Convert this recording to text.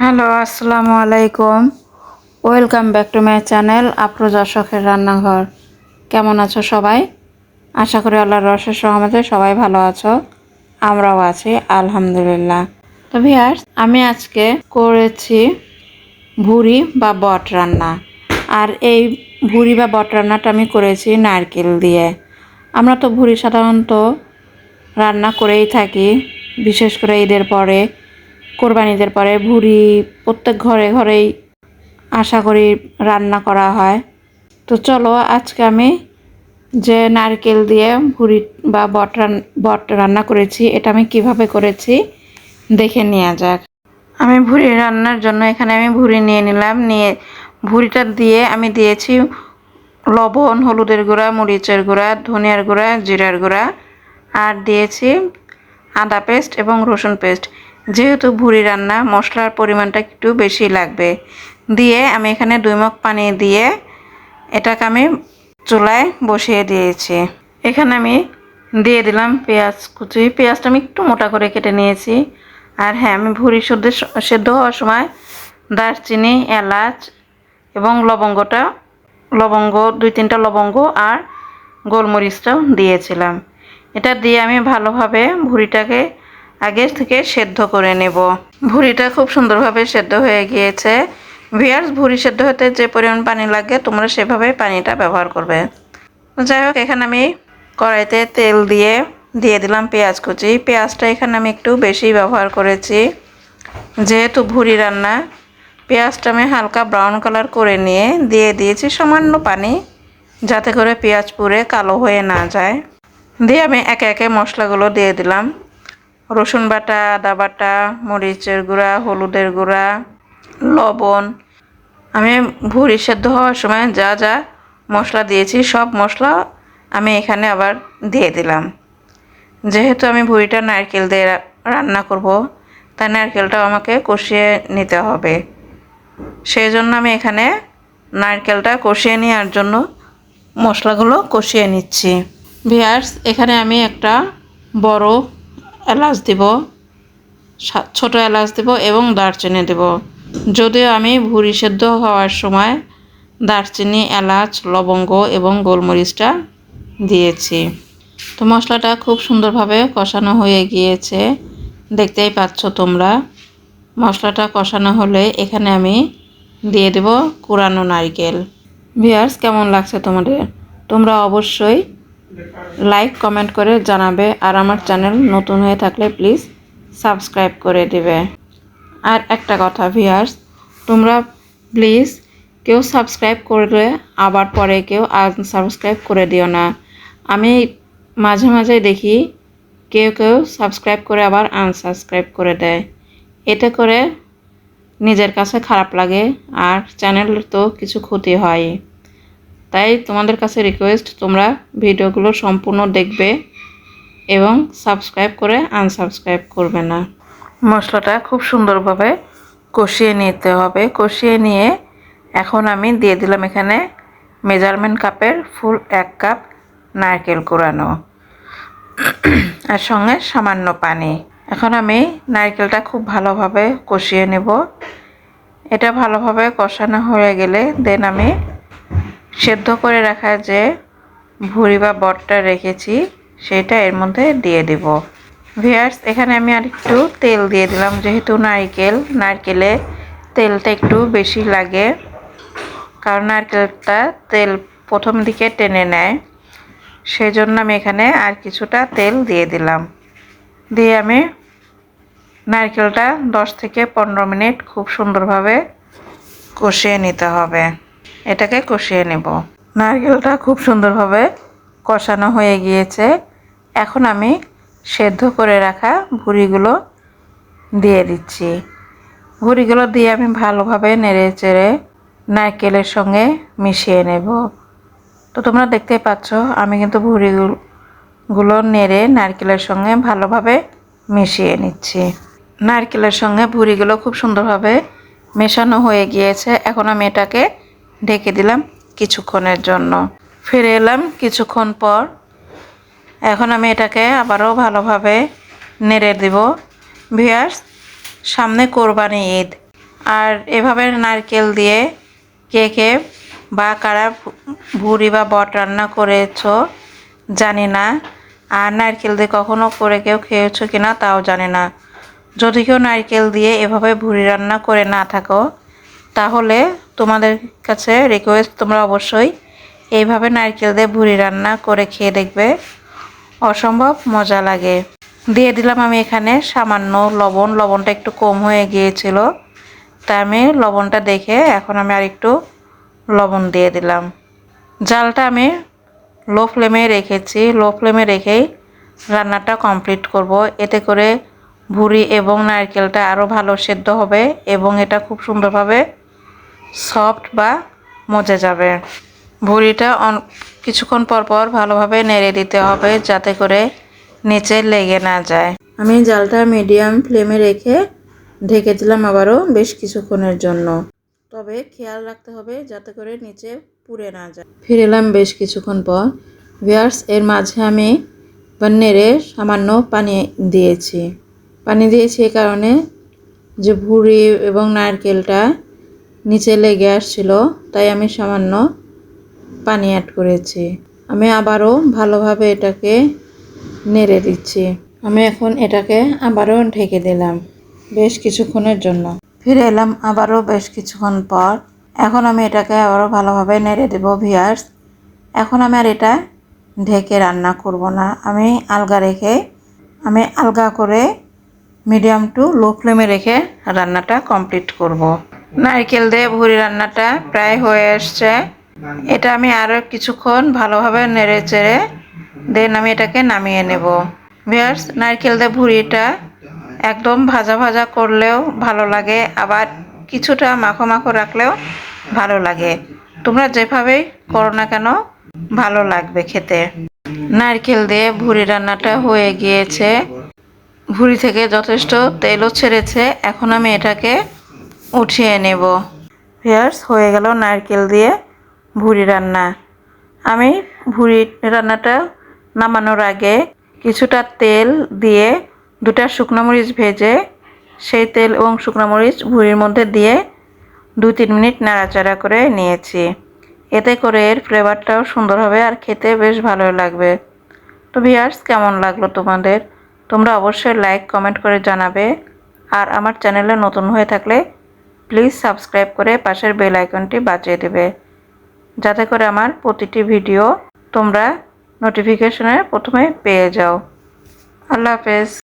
Hello, আসসালামু আলাইকুম। Welcome back to my channel Afroza শখের রান্নাঘর। কেমন আছো সবাই? আশা করি আল্লাহর রহমতে সহমতে সবাই ভালো আছো। আমরাও আছি আলহামদুলিল্লাহ। তো ভিউয়ার্স, আমি আজকে করেছি ভুড়ি বা বট রান্না। আর এই ভুড়ি বা বট রান্নাটা আমি করেছি নারকেল দিয়ে। আমরা তো ভুড়ি সাধারণত রান্না করেই থাকি, বিশেষ করে ঈদের পরে, কোরবানিদের পরে ভুড়ি প্রত্যেক ঘরে ঘরেই আশা করি রান্না করা হয়। তো চলো আজকে আমি যে নারকেল দিয়ে ভুড়ি বা বট রান্না করেছি, এটা আমি কিভাবে করেছি দেখে নেওয়া যাক। আমি ভুড়ি রান্নার জন্য এখানে আমি ভুড়ি নিয়ে নিলাম। নিয়ে ভুড়িটা দিয়ে আমি দিয়েছি লবণ, হলুদের গুঁড়া, মরিচের গুঁড়া, ধনিয়ার গুঁড়া, জিরার গুঁড়া, আর দিয়েছি আদা পেস্ট এবং রসুন পেস্ট। যেহেতু ভুড়ি রান্না, মশলার পরিমাণটা একটু বেশি লাগবে। দিয়ে আমি এখানে 2 মগ পানি দিয়ে এটাকে আমি চুলায় বসিয়ে দিয়েছি। এখানে আমি দিয়ে দিলাম পেঁয়াজ কুচি। পেঁয়াজটা আমি একটু মোটা করে কেটে নিয়েছি। আর হ্যাঁ, আমি ভুড়ি সেদ্ধ হওয়ার সময় দারচিনি, এলাচ এবং লবঙ্গ 2-3টা লবঙ্গ আর গোলমরিচটাও দিয়েছিলাম। এটা দিয়ে আমি ভালোভাবে ভুড়িটাকে আগে থেকে সেদ্ধ করে নেব। ভুড়িটা খুব সুন্দরভাবে সেদ্ধ হয়ে গিয়েছে। ভিউয়ার্স, ভুড়ি সেদ্ধ হতে যে পরিমাণ পানি লাগে তোমরা সেভাবেই পানিটা ব্যবহার করবে। যাই হোক, এখানে আমি কড়াইতে তেল দিয়ে দিলাম পেঁয়াজ কুচি। পেঁয়াজটা এখানে আমি একটু বেশি ব্যবহার করেছি, যেহেতু ভুড়ি রান্না। পেঁয়াজটা আমি হালকা ব্রাউন কালার করে নিয়ে দিয়ে দিয়েছি সামান্য পানি, যাতে করে পেঁয়াজ পুড়ে কালো হয়ে না যায়। দিয়ে আমি একে একে মশলাগুলো দিয়ে দিলাম। রসুন বাটা, আদা বাটা, মরিচের গুঁড়া, হলুদের গুঁড়া, লবণ। আমি ভুড়ি সেদ্ধ হওয়ার সময় যা যা মশলা দিয়েছি সব মশলা আমি এখানে আবার দিয়ে দিলাম। যেহেতু আমি ভুড়িটা নারকেল দিয়ে রান্না করব, তাই নারকেলটাও আমাকে কষিয়ে নিতে হবে। সেই জন্য আমি এখানে নারকেলটা কষিয়ে নেওয়ার জন্য মশলাগুলো কষিয়ে নিচ্ছি। ভিউয়ার্স, এখানে আমি একটা বড় এলাচ দিব, ছোট এলাচ দিব এবং দারচিনি দেব। যদিও আমি ভুড়ি সেদ্ধ হওয়ার সময় দারচিনি, এলাচ, লবঙ্গ এবং গোলমরিচটা দিয়েছি। তো মশলাটা খুব সুন্দরভাবে কষানো হয়ে গিয়েছে, দেখতেই পাচ্ছ তোমরা। মশলাটা কষানো হলে এখানে আমি দিয়ে দেব কুড়ানো নারকেল। ভিউয়ার্স, কেমন লাগছে তোমাদের? তোমরা অবশ্যই লাইক কমেন্ট করে জানাবে। আর আমার চ্যানেল নতুন হয়ে থাকলে প্লিজ সাবস্ক্রাইব করে দেবে। আর একটা কথা ভিউয়ার্স, তোমরা প্লিজ কেউ সাবস্ক্রাইব করলে আবার পরে কেউ আনসাবস্ক্রাইব করে দিও না। আমি মাঝে মাঝে দেখি কেউ সাবস্ক্রাইব করে আবার আনসাবস্ক্রাইব করে দেয়। এতে করে নিজের কাছে খারাপ লাগে আর চ্যানেলের তো কিছু ক্ষতি হয়। তাই তোমাদের কাছে রিকোয়েস্ট, তোমরা ভিডিওগুলো সম্পূর্ণ দেখবে এবং সাবস্ক্রাইব করে আনসাবস্ক্রাইব করবে না। মশলাটা খুব সুন্দরভাবে কষিয়ে নিতে হবে। কষিয়ে নিয়ে এখন আমি দিয়ে দিলাম এখানে মেজারমেন্ট কাপের ফুল 1 কাপ নারকেল কোড়ানো, আর সঙ্গে সামান্য পানি। এখন আমি নারকেলটা খুব ভালোভাবে কষিয়ে নেব। এটা ভালোভাবে কষানো হয়ে গেলে দেন আমি সেদ্ধ করে রাখা যে ভুড়ি বা বটটা রেখেছি সেটা এর মধ্যে দিয়ে দেব। ভিউয়ার্স, এখানে আমি আর একটু তেল দিয়ে দিলাম, যেহেতু নারকেলে তেলটা একটু বেশি লাগে, কারণ নারকেলটা তেল প্রথম দিকে টেনে নেয়। সেই জন্য আমি এখানে আর কিছুটা তেল দিয়ে দিলাম। দিয়ে আমি নারকেলটা 10 থেকে 15 মিনিট খুব সুন্দরভাবে কষিয়ে নিতে হবে। এটাকে কষিয়ে নেব। নারকেলটা খুব সুন্দরভাবে কষানো হয়ে গিয়েছে। এখন আমি সেদ্ধ করে রাখা ভুড়িগুলো দিয়ে দিচ্ছি। ভুড়িগুলো দিয়ে আমি ভালোভাবে নেড়ে চেড়ে নারকেলের সঙ্গে মিশিয়ে নেব। তো তোমরা দেখতেই পাচ্ছ আমি কিন্তু ভুড়িগুলো নেড়ে নারকেলের সঙ্গে ভালোভাবে মিশিয়ে নিচ্ছি। নারকেলের সঙ্গে ভুড়িগুলো খুব সুন্দরভাবে মেশানো হয়ে গিয়েছে। এখন আমি এটাকে ঢেকে দিলাম কিছুক্ষণের জন্য। ফিরে এলাম কিছুক্ষণ পর। এখন আমি এটাকে আবারও ভালোভাবে নেড়ে দেব। ভিউয়ার্স, সামনে কোরবানি ঈদ। আর এভাবে নারকেল দিয়ে কে কে বা কারা ভুড়ি বা বট রান্না করেছো জানি না। আর নারকেল দিয়ে কখনো করে কেউ খেয়েছো কিনা তাও জানি না। যদি কেউ নারকেল দিয়ে এভাবে ভুড়ি রান্না করে না থাকো, তাহলে তোমাদের কাছে রিকোয়েস্ট, তোমরা অবশ্যই এইভাবে নারকেল দিয়ে ভুড়ি রান্না করে খেয়ে দেখবে, অসম্ভব মজা লাগে। দিয়ে দিলাম আমি এখানে সামান্য লবণ। লবণটা একটু কম হয়ে গিয়েছিল, তাই আমি লবণটা দেখে এখন আমি আর একটু লবণ দিয়ে দিলাম। জালটা আমি লো ফ্লেমে রেখেছি। লো ফ্লেমে রেখেই রান্নাটা কমপ্লিট করব। এতে করে ভুড়ি এবং নারকেলটা আরও ভালো সেদ্ধ হবে এবং এটা খুব সুন্দরভাবে সফট বা মজে যাবে। ভুড়িটা কিছুক্ষণ পর পর ভালোভাবে নেড়ে দিতে হবে যাতে করে নিচে লেগে না যায়। আমি জালটা মিডিয়াম ফ্লেমে রেখে ঢেকে দিলাম আবারও বেশ কিছুক্ষণের জন্য। তবে খেয়াল রাখতে হবে যাতে করে নিচে পুড়ে না যায়। ফিরে এলাম বেশ কিছুক্ষণ পর। ভিউয়ার্স, এর মাঝে আমি নেড়ে সামান্য পানি দিয়েছি। পানি দিয়েছি এ কারণে যে ভুড়ি এবং নারকেলটা নিচে লেগে আসছিল, তাই আমি সামান্য পানি অ্যাড করেছি। আমি আবারও ভালোভাবে এটাকে নেড়ে দিচ্ছি। আমি এখন এটাকে আবারও ঢেকে দিলাম বেশ কিছুক্ষণের জন্য। ফিরে এলাম আবারও বেশ কিছুক্ষণ পর। এখন আমি এটাকে আবারও ভালোভাবে নেড়ে দেব। ভিউয়ার্স, এখন আমি আর এটা ঢেকে রান্না করব না। আমি আলগা করে মিডিয়াম টু লো ফ্লেমে রেখে রান্নাটা কমপ্লিট করব। নারকেল দিয়ে ভুড়ি রান্নাটা প্রায় হয়ে আসছে। এটা আমি আরও কিছুক্ষণ ভালোভাবে নেড়ে চেড়ে দেন আমি এটাকে নামিয়ে নেব। ভিউয়ার্স, নারকেল দিয়ে ভুড়িটা একদম ভাজা ভাজা করলেও ভালো লাগে, আবার কিছুটা মাখো মাখো রাখলেও ভালো লাগে। তোমরা যেভাবেই করো না কেন ভালো লাগবে খেতে। নারকেল দিয়ে ভুড়ি রান্নাটা হয়ে গিয়েছে। ভুড়ি থেকে যথেষ্ট তেলও ছেড়েছে। এখন আমি এটাকে উঠিয়ে নেব। ভিউয়ার্স, হয়ে গেল নারকেল দিয়ে ভুড়ি রান্না। আমি ভুড়ি রান্নাটা নামানোর আগে কিছুটা তেল দিয়ে দুটা শুকনো মরিচ ভেজে সেই তেল এবং শুকনো মরিচ ভুড়ির মধ্যে দিয়ে 2-3 মিনিট নাড়াচাড়া করে নিয়েছি। এতে করে এর ফ্লেভারটাও সুন্দর হবে আর খেতে বেশ ভালো লাগবে। তো ভিউয়ার্স, কেমন লাগলো তোমাদের? তোমরা অবশ্যই লাইক কমেন্ট করে জানাবে। আর আমার চ্যানেলে নতুন হয়ে থাকলে প্লিজ সাবস্ক্রাইব করে পাশের বেল আইকনটি বাজিয়ে দেবে, যাতে করে আমার প্রতিটি ভিডিও তোমরা নোটিফিকেশনে প্রথমে পেয়ে যাও। আল্লাহ হাফেজ।